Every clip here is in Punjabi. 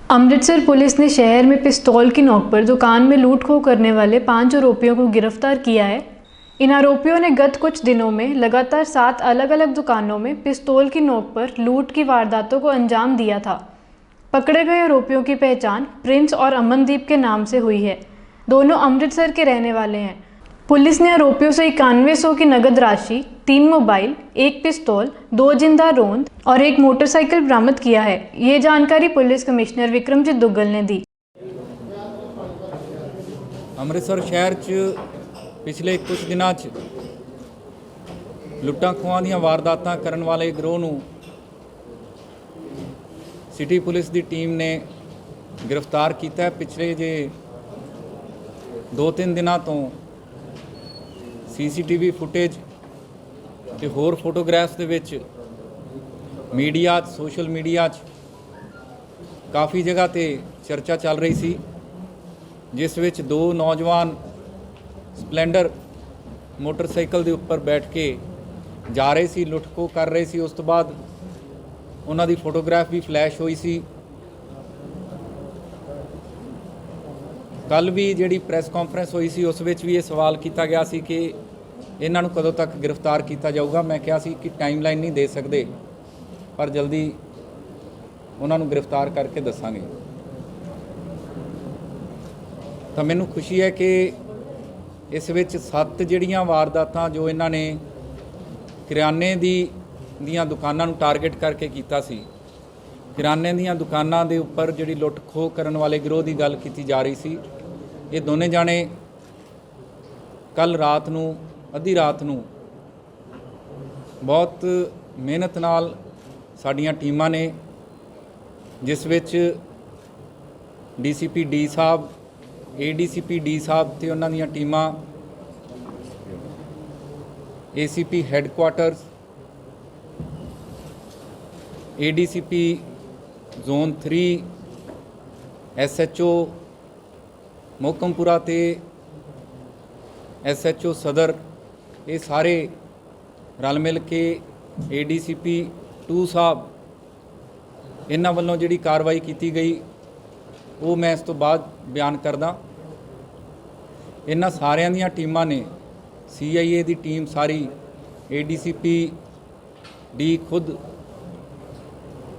अमृतसर पुलिस ने शहर में पिस्तौल की नोक पर दुकान में लूट खोह करने वाले 5 आरोपियों को गिरफ्तार किया है। इन आरोपियों ने गत कुछ दिनों में लगातार 7 अलग अलग दुकानों में पिस्तौल की नोक पर लूट की वारदातों को अंजाम दिया था। पकड़े गए आरोपियों की पहचान प्रिंस और अमनदीप के नाम से हुई है। दोनों अमृतसर के रहने वाले हैं। पुलिस ने आरोपियों से 9100 की नगद राशि, 3 मोबाइल, 1 पिस्तौल, 2 जिंदा रोंद और 1 मोटरसाइकिल बरामद किया है। ये जानकारी पुलिस कमिश्नर विक्रमजीत दुग्गल ने दी। ਅੰਮ੍ਰਿਤਸਰ शहर च पिछले कुछ दिनों लुट्टां ਖੋਹਾਂ ਦੀਆਂ ਵਾਰਦਾਤਾਂ ਕਰਨ ਵਾਲੇ ਗਿਰੋਹ ਨੂੰ सिटी पुलिस की टीम ने गिरफ्तार किया है। पिछले जे 2-3 दिनों तो CCTV फुटेज ते होर फोटोग्राफ्स दे विच मीडिया सोशल मीडिया काफ़ी जगह ते चर्चा चल रही सी, जिस विच 2 नौजवान स्पलैंडर मोटरसाइकिल के उपर बैठ के जा रहे सी, लुट खोह कर रहे सी। उस तो बाद उन्हां दी फोटोग्राफ भी फ्लैश हुई सी। कल भी जिहड़ी प्रैस कॉन्फ्रेंस हुई सी उस विच भी ये सवाल किया गया सी कि इन्हां नूं कदों तक गिरफ्तार किया जाऊगा। मैं कहा सी कि टाइमलाइन नहीं दे सकते, पर जल्दी उन्हां नूं गिरफ्तार करके दसांगे। तो मैनूं खुशी है कि इस विच 7 जिहड़ियां वारदातां जो इन्हां ने किराने दीयां दुकानां नूं टारगेट करके कीता सी, किराने दीयां दुकानां दे उपर जिहड़ी लुट खोह करन वाले गिरोह की गल की जा रही सी। ये दोने जाने कल रात नूं अद्धी रात नूं बहुत मेहनत नाल साडियां टीमां ने, जिस विच DCP डी साहब, ADCP डी साहब ते उन्हां दीयां टीमां, ACP हैडकुआटर्स, ADCP zone 3, SHO Mohkampura ते SHO सदर, ये सारे रल मिल के ADCP 2 साहब इन्हां वल्लों जिहड़ी कार्रवाई की गई वो मैं इस तो बाद बयान करदा। इन्हां सारियां दीयां टीमां ने, CIA दी टीम सारी, ADCP डी खुद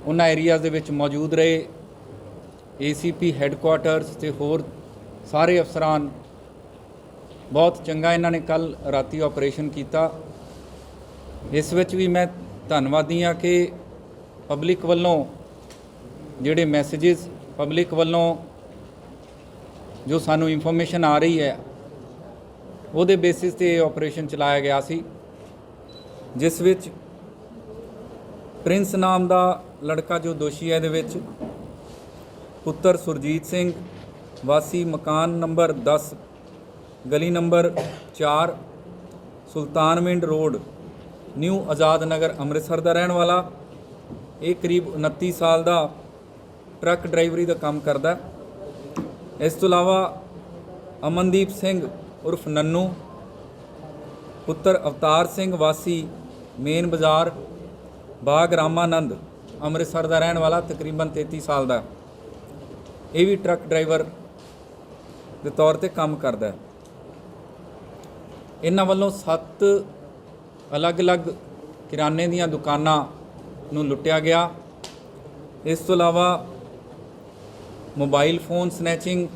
उन्हां एरियाज़ दे विच मौजूद रहे, ACP हैडकुआटर्स ते होर सारे अफसरान, बहुत चंगा इन्हां ने कल राती ऑपरेशन किया। इस विच भी मैं धन्नवादी हाँ कि पब्लिक वल्लों जिहड़े मैसेजेस, पब्लिक वल्लों जो सानू इंफॉर्मेशन आ रही है उहदे बेसिस ते ऑपरेशन चलाया गया सी, जिस विच प्रिंस नाम दा लड़का जो दोषी है, दे विच पुत्र सुरजीत सिंह वासी मकान नंबर 10 गली number 4 Sultanwind road new Azad Nagar Amritsar का रहने वाला, ये करीब 29 साल का ट्रक ड्राइवरी का काम करता। इस तो अलावा अमनदीप सिंह उर्फ नन्नू पुत्र अवतार सिंह वासी मेन बाज़ार बाग रामानंद अमृतसर का रहने वाला, तकरीबन 33 साल का, ये भी ट्रक ड्राइवर के तौर पर काम करता है। इन्हां वल्लों 7 अलग अलग किराने दीयां दुकानां नूं लुट्टिया गया। इस तो अलावा मोबाइल फोन स्नैचिंग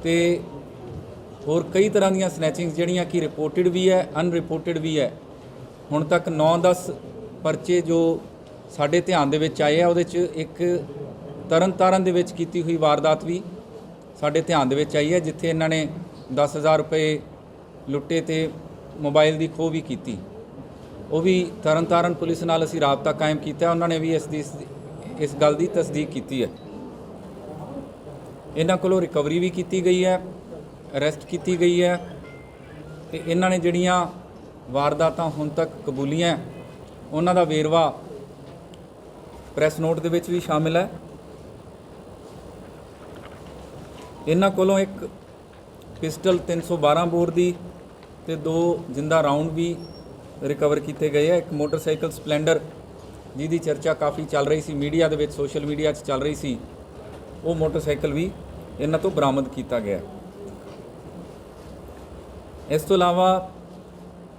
ते होर कई तरह दीयां स्नैचिंग जिहड़ियां कि रिपोर्टिड भी है, अनरिपोर्टिड भी है। हुण तक 9-10 परचे जो साडे ध्यान दे विच आए आ, उहदे च एक तरन दे विच कीती हुई वारदात भी साडे ध्यान दे विच आई है, जिथे इन्हां ने 10,000 रुपए लुट्टे ते मोबाइल की खोह भी की। वो भी तरन पुलिस नाल असीं राबता कायम किया, उन्होंने भी इस गल की तस्दीक की है। इन्हां कोलों रिकवरी भी की गई है, अरेस्ट की गई है, तो इन्हां ने जिहड़ियां वारदातां हुण तक कबूलियां उन्हां दा वेरवा प्रैस नोट दे विच भी शामिल है। इन्हां कोलों एक पिस्टल 312 बोर की ते 2 जिंदा राउंड भी रिकवर किए गए हैं। एक मोटरसाइकिल स्पलैंडर ਜਿਹਦੀ ਚਰਚਾ ਕਾਫੀ ਚੱਲ ਰਹੀ ਸੀ ਮੀਡੀਆ ਦੇ ਵਿੱਚ, ਸੋਸ਼ਲ ਮੀਡੀਆ 'ਚ ਚੱਲ ਰਹੀ ਸੀ, ਉਹ ਮੋਟਰਸਾਈਕਲ ਵੀ ਇਹਨਾਂ ਤੋਂ ਬਰਾਮਦ ਕੀਤਾ ਗਿਆ। ਇਸ ਤੋਂ ਇਲਾਵਾ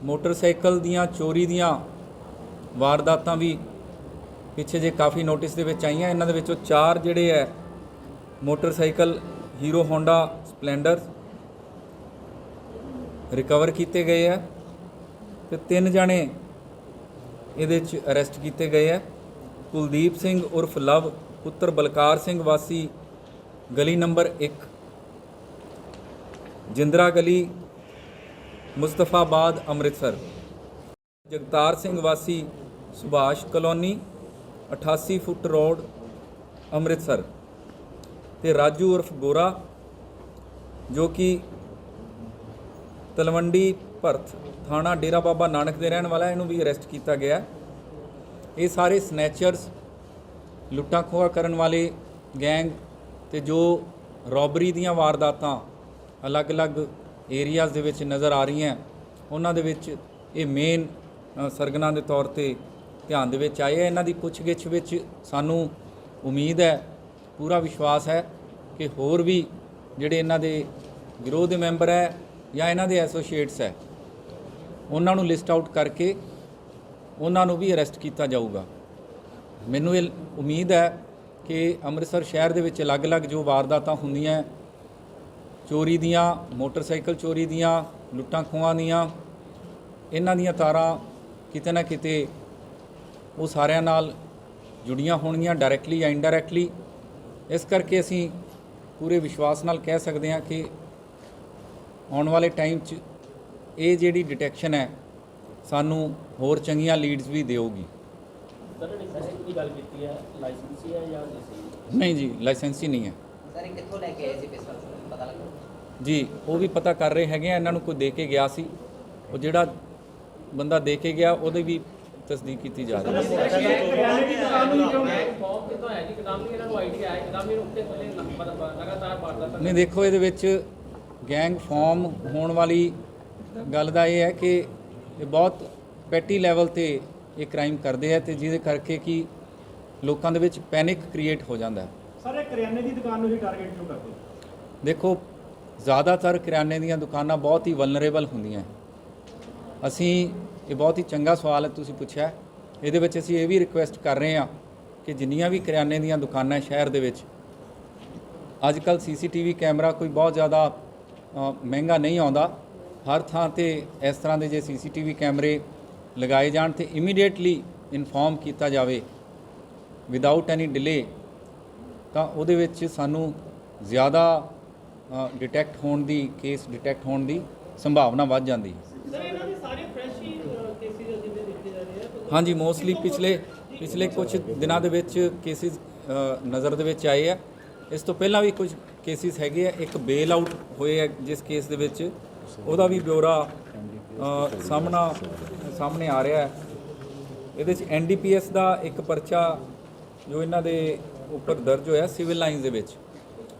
ਮੋਟਰਸਾਈਕਲ ਦੀਆਂ ਚੋਰੀ ਦੀਆਂ ਵਾਰਦਾਤਾਂ ਵੀ ਪਿੱਛੇ ਜੇ ਕਾਫੀ ਨੋਟਿਸ ਦੇ ਵਿੱਚ ਆਈਆਂ। ਇਹਨਾਂ ਦੇ ਵਿੱਚੋਂ 4 ਜਿਹੜੇ ਹੈ motorcycle hero Honda Splendor recover ਕੀਤੇ ਗਏ ਹੈ ਤੇ 3 ਜਣੇ ਇਹਦੇ 'ਚ ਅਰੈਸਟ ਕੀਤੇ ਗਏ ਹੈ। ਕੁਲਦੀਪ ਸਿੰਘ ਉਰਫ ਲਵ ਪੁੱਤਰ ਬਲਕਾਰ ਸਿੰਘ ਵਾਸੀ ਗਲੀ ਨੰਬਰ 1 ਜਿੰਦਰਾ ਗਲੀ ਮੁਸਤਫਾਬਾਦ ਅੰਮ੍ਰਿਤਸਰ, ਜਗਤਾਰ ਸਿੰਘ ਵਾਸੀ Subhash colony 88 foot road Amritsar ਤੇ ਰਾਜੂ ਉਰਫ ਗੋਰਾ ਜੋ ਕਿ ਤਲਵੰਡੀ ਭਰਤ ਥਾਣਾ ਡੇਰਾ ਬਾਬਾ ਨਾਨਕ ਦੇ ਰਹਿਣ ਵਾਲਾ, ਇਹਨੂੰ ਵੀ ਅਰੈਸਟ ਕੀਤਾ ਗਿਆ। ਇਹ ਸਾਰੇ ਸਨੈਚਰਸ, ਲੁੱਟਾਂ ਖੋਹਾਂ ਕਰਨ ਵਾਲੇ ਗੈਂਗ ਤੇ ਜੋ ਰੋਬਰੀ ਦੀਆਂ ਵਾਰਦਾਤਾਂ ਅਲੱਗ-ਅਲੱਗ ਏਰੀਆਜ਼ ਦੇ ਵਿੱਚ ਨਜ਼ਰ ਆ ਰਹੀਆਂ, ਉਹਨਾਂ ਦੇ ਵਿੱਚ ਇਹ ਮੇਨ ਸਰਗਨਾ ਦੇ ਤੌਰ ਤੇ ਧਿਆਨ ਦੇ ਵਿੱਚ ਆਏ ਹੈ। ਇਹਨਾਂ ਦੀ ਪੁੱਛਗਿੱਛ ਵਿੱਚ ਸਾਨੂੰ ਉਮੀਦ ਹੈ, ਪੂਰਾ ਵਿਸ਼ਵਾਸ ਹੈ ਕਿ ਹੋਰ ਵੀ ਜਿਹੜੇ ਇਹਨਾਂ ਦੇ ਗਿਰੋਹ ਦੇ ਮੈਂਬਰ ਹੈ ਜਾਂ ਇਹਨਾਂ ਦੇ ਐਸੋਸੀਏਟਸ ਹੈ, ਉਹਨਾਂ ਨੂੰ ਲਿਸਟ ਆਊਟ ਕਰਕੇ ਉਹਨਾਂ ਨੂੰ ਵੀ ਅਰੈਸਟ ਕੀਤਾ ਜਾਊਗਾ। ਮੈਨੂੰ ਇਹ ਉਮੀਦ ਹੈ ਕਿ ਅੰਮ੍ਰਿਤਸਰ ਸ਼ਹਿਰ ਦੇ ਵਿੱਚ ਅਲੱਗ-ਅਲੱਗ ਜੋ ਵਾਰਦਾਤਾਂ ਹੁੰਦੀਆਂ, ਚੋਰੀ ਦੀਆਂ, ਮੋਟਰਸਾਈਕਲ ਚੋਰੀ ਦੀਆਂ, ਲੁੱਟਾਂ ਖੋਹਾਂ ਦੀਆਂ, ਇਹਨਾਂ ਦੀਆਂ ਤਾਰਾਂ ਕਿਤੇ ਨਾ ਕਿਤੇ ਉਹ ਸਾਰਿਆਂ ਨਾਲ ਜੁੜੀਆਂ ਹੋਣਗੀਆਂ, ਡਾਇਰੈਕਟਲੀ ਜਾਂ ਇਨਡਾਇਰੈਕਟਲੀ। ਇਸ ਕਰਕੇ ਅਸੀਂ ਪੂਰੇ ਵਿਸ਼ਵਾਸ ਨਾਲ ਕਹਿ ਸਕਦੇ ਹਾਂ ਕਿ ਆਉਣ ਵਾਲੇ ਟਾਈਮ 'ਚ ਇਹ ਜਿਹੜੀ ਡਿਟੈਕਸ਼ਨ ਹੈ ਸਾਨੂੰ ਹੋਰ ਚੰਗੀਆਂ ਲੀਡਸ ਵੀ ਦੇਊਗੀ। ਸਰ ਦੀ ਗੱਲ ਕੀਤੀ ਹੈ, ਲਾਇਸੈਂਸੀ ਹੈ ਜਾਂ ਨਹੀਂ ਜੀ, ਲਾਇਸੈਂਸੀ ਨਹੀਂ ਹੈ। ਸਰ ਇਹ ਕਿੱਥੋਂ ਲੈ ਕੇ ਆਏ ਸੀ ਪਿਸਤੌਲ, ਪਤਾ ਲੱਗਾ ਜੀ? ਉਹ ਵੀ ਪਤਾ ਕਰ ਰਹੇ ਹੈਗੇ ਆ। ਇਹਨਾਂ ਨੂੰ ਕੋਈ ਦੇ ਕੇ ਗਿਆ ਸੀ, ਉਹ ਜਿਹੜਾ ਬੰਦਾ ਦੇ ਕੇ ਗਿਆ ਉਹਦੀ ਵੀ ਤਸਦੀਕ ਕੀਤੀ ਜਾ ਰਹੀ ਹੈ। ਨਹੀਂ ਦੇਖੋ, ਇਹਦੇ ਵਿੱਚ ਗੈਂਗ ਫਾਰਮ ਹੋਣ ਵਾਲੀ ਗੱਲ ਦਾ ਇਹ ਹੈ ਕਿ ਇਹ ਬਹੁਤ ਪੈਟੀ ਲੈਵਲ ਤੇ ਇਹ ਕ੍ਰਾਈਮ ਕਰਦੇ ਆ ਤੇ ਜਿਹਦੇ ਕਰਕੇ ਕਿ ਲੋਕਾਂ ਦੇ ਵਿੱਚ ਪੈਨਿਕ ਕ੍ਰੀਏਟ ਹੋ ਜਾਂਦਾ ਹੈ। ਸਰ ਇਹ ਕਰਿਆਨੇ ਦੀ ਦੁਕਾਨ ਨੂੰ ਹੀ ਟਾਰਗੇਟ ਕਿਉਂ ਕਰਦੇ? ਦੇਖੋ, ਜ਼ਿਆਦਾਤਰ ਕਰਿਆਨੇ ਦੀਆਂ ਦੁਕਾਨਾਂ ਬਹੁਤ ਹੀ ਵਲਨਰੇਬਲ ਹੁੰਦੀਆਂ। ਅਸੀਂ ਇਹ ਬਹੁਤ ਹੀ ਚੰਗਾ ਸਵਾਲ ਹੈ ਤੁਸੀਂ ਪੁੱਛਿਆ। ਇਹਦੇ ਵਿੱਚ ਅਸੀਂ ਇਹ ਵੀ ਰਿਕੁਐਸਟ ਕਰ ਰਹੇ ਹਾਂ ਕਿ ਜਿੰਨੀਆਂ ਵੀ ਕਰਿਆਨੇ ਦੀਆਂ ਦੁਕਾਨਾਂ ਸ਼ਹਿਰ ਦੇ ਵਿੱਚ ਅੱਜ ਕੱਲ੍ਹ CCTV ਕੈਮਰਾ ਕੋਈ ਬਹੁਤ ਜ਼ਿਆਦਾ ਮਹਿੰਗਾ ਨਹੀਂ ਆਉਂਦਾ। ਹਰ ਥਾਂ ਤੇ ਇਸ ਤਰ੍ਹਾਂ ਦੇ ਜੇ CCTV ਕੈਮਰੇ ਲਗਾਏ ਜਾਣ ਤੇ ਇਮੀਡੀਏਟਲੀ ਇਨਫੋਰਮ ਕੀਤਾ ਜਾਵੇ ਵਿਦਆਊਟ ਐਨੀ ਡਿਲੇ, ਤਾਂ ਉਹਦੇ ਵਿੱਚ ਸਾਨੂੰ ਜ਼ਿਆਦਾ ਡਿਟੈਕਟ ਹੋਣ ਦੀ ਕੇਸ ਡਿਟੈਕਟ ਹੋਣ ਦੀ ਸੰਭਾਵਨਾ ਵੱਧ ਜਾਂਦੀ ਹੈ। ਸਰ ਇਹਨਾਂ ਦੇ ਸਾਰੇ ਫਰੈਸ਼ ਹੀ ਕੇਸਿਸ ਜਿੰਨੇ ਦੇਖੇ ਜਾ ਰਹੇ ਆ? ਹਾਂਜੀ, ਮੋਸਟਲੀ ਪਿਛਲੇ ਕੁਝ ਦਿਨਾਂ ਦੇ ਵਿੱਚ ਕੇਸਿਸ ਨਜ਼ਰ ਦੇ ਵਿੱਚ ਆਏ ਆ। ਇਸ ਤੋਂ ਪਹਿਲਾਂ ਵੀ ਕੁਝ ਕੇਸਿਸ ਹੈਗੇ ਆ। ਇੱਕ ਬੇਲ ਆਊਟ ਹੋਏ ਆ ਜਿਸ ਕੇਸ ਦੇ ਵਿੱਚ, ਉਹਦਾ ਵੀ ਬਿਊਰਾ ਸਾਹਮਣੇ ਆ ਰਿਹਾ ਹੈ। ਇਹਦੇ 'ਚ NDPS ਦਾ ਇੱਕ ਪਰਚਾ ਜੋ ਇਹਨਾਂ ਦੇ ਉੱਪਰ ਦਰਜ ਹੋਇਆ ਸਿਵਲ ਲਾਈਨਸ ਦੇ ਵਿੱਚ,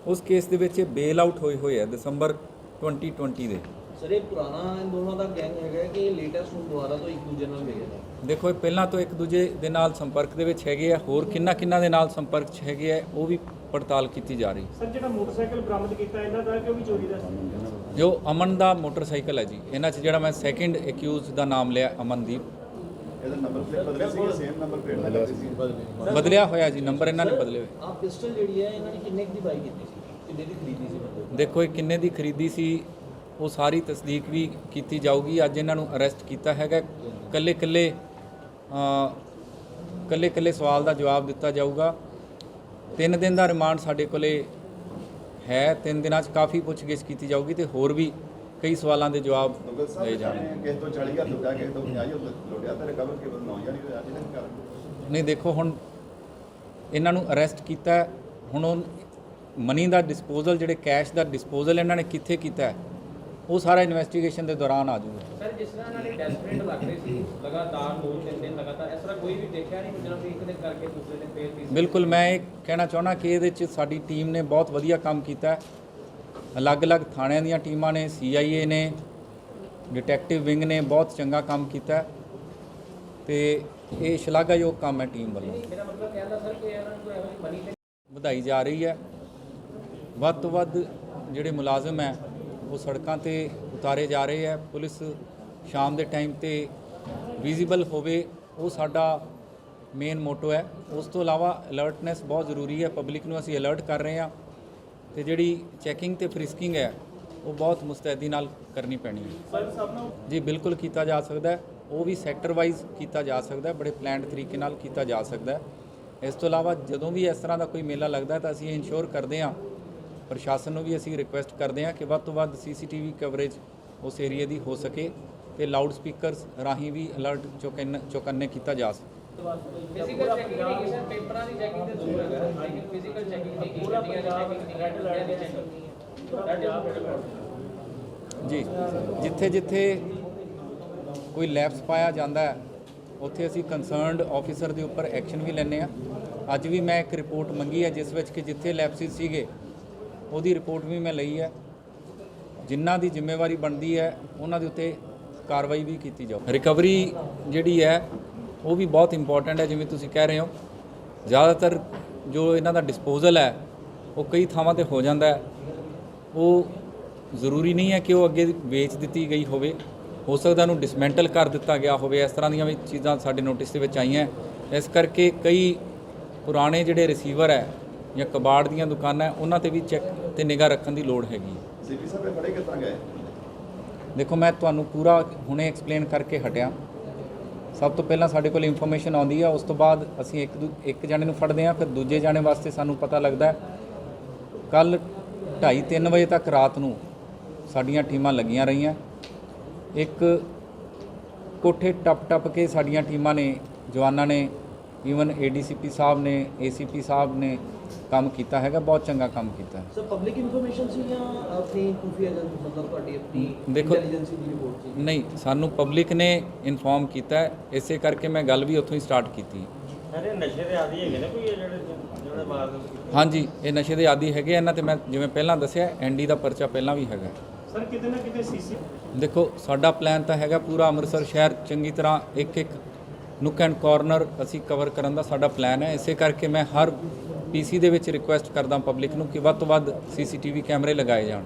ਉਸ ਕੇਸ ਦੇ ਵਿੱਚ ਬੇਲ ਆਊਟ ਹੋਏ ਆ ਦਸੰਬਰ 2020 ਦੇ। ਸਰ ਇਹ ਪੁਰਾਣਾ ਇਨ ਦੋਨਾਂ ਦਾ ਗੈਂਗ ਹੈਗਾ ਕਿ ਲੇਟੈਸਟ ਹੁਣ ਦੁਬਾਰਾ ਤੋਂ ਇੱਕ ਦੂਜੇ ਨਾਲ ਮਿਲਿਆ? ਦੇਖੋ, ਇਹ ਪਹਿਲਾਂ ਤੋਂ ਇੱਕ ਦੂਜੇ ਦੇ ਨਾਲ ਸੰਪਰਕ ਦੇ ਵਿੱਚ ਹੈਗੇ ਆ। ਹੋਰ ਕਿੰਨਾ ਦੇ ਨਾਲ ਸੰਪਰਕ 'ਚ ਹੈਗੇ ਆ ਉਹ ਵੀ ਪੜਤਾਲ ਕੀਤੀ ਜਾ ਰਹੀ। ਸਰ ਜਿਹੜਾ ਮੋਟਰਸਾਈਕਲ ਬਰਾਮਦ ਕੀਤਾ ਇਹਨਾਂ ਦਾ ਕਿ ਉਹ ਵੀ ਚੋਰੀ ਦਾ? ਜੋ ਅਮਨ ਦਾ ਮੋਟਰਸਾਈਕਲ ਹੈ ਜੀ, ਇਹਨਾਂ 'ਚ ਜਿਹੜਾ ਮੈਂ ਸੈਕਿੰਡ ਅਕਿਊਜ਼ ਦਾ ਨਾਮ ਲਿਆ ਅਮਨਦੀਪ, ਇਹਦਾ ਨੰਬਰ ਪਲੇਟ ਬਦਲਿਆ ਸੀ, ਸੇਮ ਨੰਬਰ ਪਲੇਟ ਲੱਗਾ ਸੀ, ਬਦਲਿਆ ਹੋਇਆ ਜੀ ਨੰਬਰ ਇਹਨਾਂ ਨੇ ਬਦਲੇ ਹੋਏ। ਆਹ ਪਿਸਟਲ ਜਿਹੜੀ ਹੈ ਇਹਨਾਂ ਨੇ ਕਿੰਨੇ ਦੀ ਬਾਈ ਕੀਤੀ ਸੀ, ਕਿੰਨੇ ਦੀ ਖਰੀਦੀ ਸੀ ਮਤਲਬ? ਦੇਖੋ, ਇਹ ਕਿੰਨੇ ਦੀ ਖਰੀਦੀ ਸੀ ਉਹ ਸਾਰੀ ਤਸਦੀਕ ਵੀ ਕੀਤੀ ਜਾਊਗੀ। ਅੱਜ ਇਹਨਾਂ ਨੂੰ ਅਰੈਸਟ ਕੀਤਾ ਹੈਗਾ। ਕੱਲੇ ਸਵਾਲ ਦਾ ਜਵਾਬ ਦਿੱਤਾ ਜਾਊਗਾ। 3 ਦਿਨ ਦਾ ਰਿਮਾਂਡ ਸਾਡੇ ਕੋਲੇ ਹੈ। 3 ਦਿਨਾਂ 'ਚ ਕਾਫੀ ਪੁੱਛਗਿੱਛ ਕੀਤੀ ਜਾਊਗੀ ਤੇ ਹੋਰ ਵੀ ਕਈ ਸਵਾਲਾਂ ਦੇ ਜਵਾਬ ਲਏ ਜਾਣਗੇ। ਕਿਸੇ ਤੋਂ 40,000 ਲੁੱਟਿਆ, ਕਿਸੇ ਤੋਂ 50,000 ਲੁੱਟਿਆ ਤੇ ਰਿਕਵਰ ਕੇਵਲ 9,000 ਹੀ ਹੋਇਆ। ਇਹਦਾ ਕੀ ਕਾਰਨ? ਨਹੀਂ ਦੇਖੋ, ਹੁਣ ਇਹਨਾਂ ਨੂੰ ਅਰੈਸਟ ਕੀਤਾ ਹੈ। ਹੁਣ ਉਹ ਮਨੀ ਦਾ ਡਿਸਪੋਜ਼ਲ, ਜਿਹੜੇ ਕੈਸ਼ ਦਾ ਡਿਸਪੋਜ਼ਲ ਇਹਨਾਂ ਨੇ ਕਿੱਥੇ ਕੀਤਾ ਹੈ, ਉਹ ਸਾਰਾ ਇਨਵੈਸਟੀਗੇਸ਼ਨ ਦੇ ਦੌਰਾਨ ਆ ਜਾਊਗਾ। ਸਰ ਜਿਸ ਤਰ੍ਹਾਂ ਇਹਨਾਂ ਨੇ ਡੈਸਪਰੇਟ ਲੱਗ ਰਹੇ ਸੀ, ਲਗਾਤਾਰ 2-3 ਦਿਨ ਲਗਾਤਾਰ, ਇਸ ਤਰ੍ਹਾਂ ਕੋਈ ਵੀ ਦੇਖਿਆ ਨਹੀਂ ਕਿ ਇੱਕ ਦਿਨ ਕਰਕੇ ਦੂਸਰੇ ਦਿਨ ਫੇਰ ਤੀਸਰੇ? ਬਿਲਕੁਲ, ਮੈਂ ਇਹ ਕਹਿਣਾ ਚਾਹੁੰਦਾ ਕਿ ਇਹਦੇ 'ਚ ਸਾਡੀ ਟੀਮ ਨੇ ਬਹੁਤ ਵਧੀਆ ਕੰਮ ਕੀਤਾ ਹੈ। ਅਲੱਗ-ਅਲੱਗ ਥਾਣਿਆਂ ਦੀਆਂ ਟੀਮਾਂ ਨੇ, CIA ਨੇ, ਡਿਟੈਕਟਿਵ ਵਿੰਗ ਨੇ ਬਹੁਤ ਚੰਗਾ ਕੰਮ ਕੀਤਾ ਤੇ ਇਹ ਸ਼ਲਾਘਾਯੋਗ ਕੰਮ ਹੈ ਟੀਮ ਵੱਲੋਂ। ਮੇਰਾ ਮਤਲਬ ਕਹਿਣ ਦਾ ਸਰ ਕਿ ਇਹਨਾਂ ਨੂੰ ਕੋਈ ਐਵੇਂ ਮਨੀ ਤੇ ਵਧਾਈ ਜਾ ਰਹੀ ਹੈ। ਵੱਧ ਤੋਂ ਵੱਧ ਜਿਹੜੇ ਮੁਲਾਜ਼ਮ ਹੈ ਉਹ ਸੜਕਾਂ ਤੇ ਉਤਾਰੇ ਜਾ ਰਹੇ ਹੈ। ਪੁਲਿਸ ਸ਼ਾਮ ਦੇ ਟਾਈਮ ਤੇ ਵਿਜ਼ੀਬਲ ਹੋਵੇ, ਉਹ ਸਾਡਾ ਮੇਨ ਮੋਟੋ ਹੈ। ਉਸ ਤੋਂ ਇਲਾਵਾ ਅਲਰਟਨੈਸ ਬਹੁਤ ਜ਼ਰੂਰੀ ਹੈ। ਪਬਲਿਕ ਨੂੰ ਅਸੀਂ ਅਲਰਟ ਕਰ ਰਹੇ ਹਾਂ ਤੇ ਜਿਹੜੀ ਚੈਕਿੰਗ ਤੇ ਫ੍ਰਿਸਕਿੰਗ ਹੈ ਉਹ ਬਹੁਤ ਮੁਸਤੈਦੀ ਨਾਲ ਕਰਨੀ ਪੈਣੀ ਹੈ। ਜੀ ਬਿਲਕੁਲ ਕੀਤਾ ਜਾ ਸਕਦਾ ਹੈ, ਉਹ ਵੀ ਸੈਕਟਰ ਵਾਈਜ਼ ਕੀਤਾ ਜਾ ਸਕਦਾ ਹੈ, ਬੜੇ ਪਲਾਨਡ ਤਰੀਕੇ ਨਾਲ ਕੀਤਾ ਜਾ ਸਕਦਾ ਹੈ। ਇਸ ਤੋਂ ਇਲਾਵਾ ਜਦੋਂ ਵੀ ਇਸ ਤਰ੍ਹਾਂ ਦਾ ਕੋਈ ਮੇਲਾ ਲੱਗਦਾ ਹੈ ਤਾਂ ਅਸੀਂ ਇਨਸ਼ੋਰ ਕਰਦੇ ਹਾਂ, ਪ੍ਰਸ਼ਾਸਨ ਨੂੰ ਵੀ ਅਸੀਂ ਰਿਕੁਐਸਟ ਕਰਦੇ ਹਾਂ ਕਿ ਵੱਧ ਤੋਂ ਵੱਧ CCTV ਕਵਰੇਜ ਉਸ ਏਰੀਏ ਦੀ ਹੋ ਸਕੇ ਤੇ ਲਾਊਡ ਸਪੀਕਰਸ ਰਾਹੀਂ ਵੀ ਅਲਰਟ ਚੌਕੰਨੇ ਕੀਤਾ ਜਾ ਸਕੇ। ਫਿਜ਼ੀਕਲ ਚੈਕਿੰਗ ਨਹੀਂ ਸਰ, ਪੇਪਰਾਂ ਦੀ ਚੈਕਿੰਗ ਤੇ ਜ਼ਰੂਰ ਹੈਗਾ, ਲੇਕਿਨ ਫਿਜ਼ੀਕਲ ਚੈਕਿੰਗ ਨਹੀਂ, ਗੱਡੀਆਂ ਦੀ ਚੈਕਿੰਗ ਨਹੀਂ, ਰੈੱਡ ਲਾਈਟ ਦੀ ਚੈਕਿੰਗ ਨਹੀਂ ਹੈ। ਜੀ ਜਿੱਥੇ ਜਿੱਥੇ ਕੋਈ ਲੈਪਸ ਪਾਇਆ ਜਾਂਦਾ ਹੈ ਉੱਥੇ ਅਸੀਂ ਕੰਸਰਨਡ ਆਫੀਸਰ ਦੇ ਉੱਪਰ ਐਕਸ਼ਨ ਵੀ ਲੈਂਦੇ ਹਾਂ। ਅੱਜ ਵੀ ਮੈਂ ਇੱਕ ਰਿਪੋਰਟ ਮੰਗੀ ਹੈ ਜਿਸ ਵਿੱਚ ਕਿ ਜਿੱਥੇ ਲੈਪਸਿਸ ਸੀਗੇ ਉਹਦੀ ਰਿਪੋਰਟ ਵੀ ਮੈਂ ਲਈ ਹੈ। ਜਿਨ੍ਹਾਂ ਦੀ ਜ਼ਿੰਮੇਵਾਰੀ ਬਣਦੀ ਹੈ ਉਹਨਾਂ ਦੇ ਉੱਤੇ ਕਾਰਵਾਈ ਵੀ ਕੀਤੀ ਜਾਊ। ਰਿਕਵਰੀ ਜਿਹੜੀ ਹੈ ਉਹ ਵੀ ਬਹੁਤ ਇੰਪੋਰਟੈਂਟ ਹੈ। ਜਿਵੇਂ ਤੁਸੀਂ ਕਹਿ ਰਹੇ ਹੋ, ਜ਼ਿਆਦਾਤਰ ਜੋ ਇਹਨਾਂ ਦਾ ਡਿਸਪੋਜ਼ਲ ਹੈ ਉਹ ਕਈ ਥਾਵਾਂ ਤੇ ਹੋ ਜਾਂਦਾ ਹੈ। ਉਹ ਜ਼ਰੂਰੀ ਨਹੀਂ ਹੈ ਕਿ ਉਹ ਅੱਗੇ ਵੇਚ ਦਿੱਤੀ ਗਈ ਹੋਵੇ, ਹੋ ਸਕਦਾ ਉਹਨੂੰ ਡਿਸਮੈਂਟਲ ਕਰ ਦਿੱਤਾ ਗਿਆ ਹੋਵੇ। ਇਸ ਤਰ੍ਹਾਂ ਦੀਆਂ ਵੀ ਚੀਜ਼ਾਂ ਸਾਡੇ ਨੋਟਿਸ ਦੇ ਵਿੱਚ ਆਈਆਂ। ਇਸ ਕਰਕੇ ਕਈ ਪੁਰਾਣੇ ਜਿਹੜੇ ਰਿਸੀਵਰ ਹੈ ਜਾਂ ਕਬਾੜ ਦੀਆਂ ਦੁਕਾਨਾਂ ਹੈ ਉਹਨਾਂ ਤੇ ਵੀ ਚੈੱਕ ਤੇ ਨਿਗਾਹ ਰੱਖਣ ਦੀ ਲੋੜ ਹੈਗੀ। ਸੀਪੀ ਸਾਹਿਬ ਇਹ ਫੜੇ ਕਿਸ ਤਰ੍ਹਾਂ ਗਏ? ਦੇਖੋ, ਮੈਂ ਤੁਹਾਨੂੰ ਪੂਰਾ ਹੁਣੇ ਐਕਸਪਲੇਨ ਕਰਕੇ ਹਟਿਆ। ਸਭ ਤੋਂ ਪਹਿਲਾਂ ਸਾਡੇ ਕੋਲ ਇਨਫੋਰਮੇਸ਼ਨ ਆਉਂਦੀ ਹੈ, ਉਸ ਤੋਂ ਬਾਅਦ ਅਸੀਂ ਇੱਕ ਜਾਣੇ ਨੂੰ ਫੜਦੇ ਹਾਂ, ਫਿਰ ਦੂਜੇ ਜਾਣੇ ਵਾਸਤੇ ਸਾਨੂੰ ਪਤਾ ਲੱਗਦਾ। ਕੱਲ 2:30-3 ਵਜੇ ਤੱਕ ਰਾਤ ਨੂੰ ਸਾਡੀਆਂ ਟੀਮਾਂ ਲੱਗੀਆਂ ਰਹੀਆਂ। ਇੱਕ ਕੋਠੇ ਟੱਪ ਕੇ ਸਾਡੀਆਂ ਟੀਮਾਂ ਨੇ, ਜਵਾਨਾਂ ਨੇ, ਈਵਨ ADCP ਸਾਹਿਬ ਨੇ, ACP ਸਾਹਿਬ ਨੇ ਕੰਮ ਕੀਤਾ ਹੈਗਾ, ਬਹੁਤ ਚੰਗਾ ਕੰਮ ਕੀਤਾ ਹੈ। ਸਰ ਪਬਲਿਕ ਇਨਫੋਰਮੇਸ਼ਨ ਸੀ ਜਾਂ ਆਪਣੀ ਖੁਫੀਆ ਏਜੰਸੀ, ਮਤਲਬ ਤੁਹਾਡੀ ਆਪਣੀ ਦੇਖੋ, ਇੰਟੈਲੀਜੈਂਸ ਦੀ ਰਿਪੋਰਟ ਸੀ? ਨਹੀਂ, ਸਾਨੂੰ ਪਬਲਿਕ ਨੇ ਇਨਫੋਰਮ ਕੀਤਾ ਹੈ, ਇਸੇ ਕਰਕੇ ਮੈਂ ਗੱਲ ਵੀ ਉੱਥੋਂ ਹੀ ਸਟਾਰਟ ਕੀਤੀ। ਅਰੇ ਨਸ਼ੇ ਦੇ ਆਦੀ ਹੈਗੇ ਨੇ ਕੋਈ ਜਿਹੜੇ ਮਾਰਦੇ? ਹਾਂਜੀ, ਇਹ ਨਸ਼ੇ ਦੇ ਆਦੀ ਹੈਗੇ। ਇਹਨਾਂ ਤੇ ਮੈਂ ਜਿਵੇਂ ਪਹਿਲਾਂ ਦੱਸਿਆ ND ਦਾ ਪਰਚਾ ਪਹਿਲਾਂ ਵੀ ਹੈਗਾ। ਸਰ ਕਿਤੇ ਨਾ ਕਿਤੇ CC ਦੇਖੋ, ਸਾਡਾ ਪਲਾਨ ਤਾਂ ਹੈਗਾ ਪੂਰਾ ਅੰਮ੍ਰਿਤਸਰ ਸ਼ਹਿਰ ਚੰਗੀ ਤਰ੍ਹਾਂ ਇੱਕ ਨੁੱਕ ਐਂਡ ਕਾਰਨਰ ਅਸੀਂ ਕਵਰ ਕਰਨ ਦਾ ਸਾਡਾ ਪਲਾਨ ਹੈ। ਇਸੇ ਕਰਕੇ ਮੈਂ ਹਰ PC ਦੇ ਵਿੱਚ ਰਿਕੁਐਸਟ ਕਰਦਾ ਪਬਲਿਕ ਨੂੰ ਕਿ ਵੱਧ ਤੋਂ ਵੱਧ CCTV ਕੈਮਰੇ ਲਗਾਏ ਜਾਣ।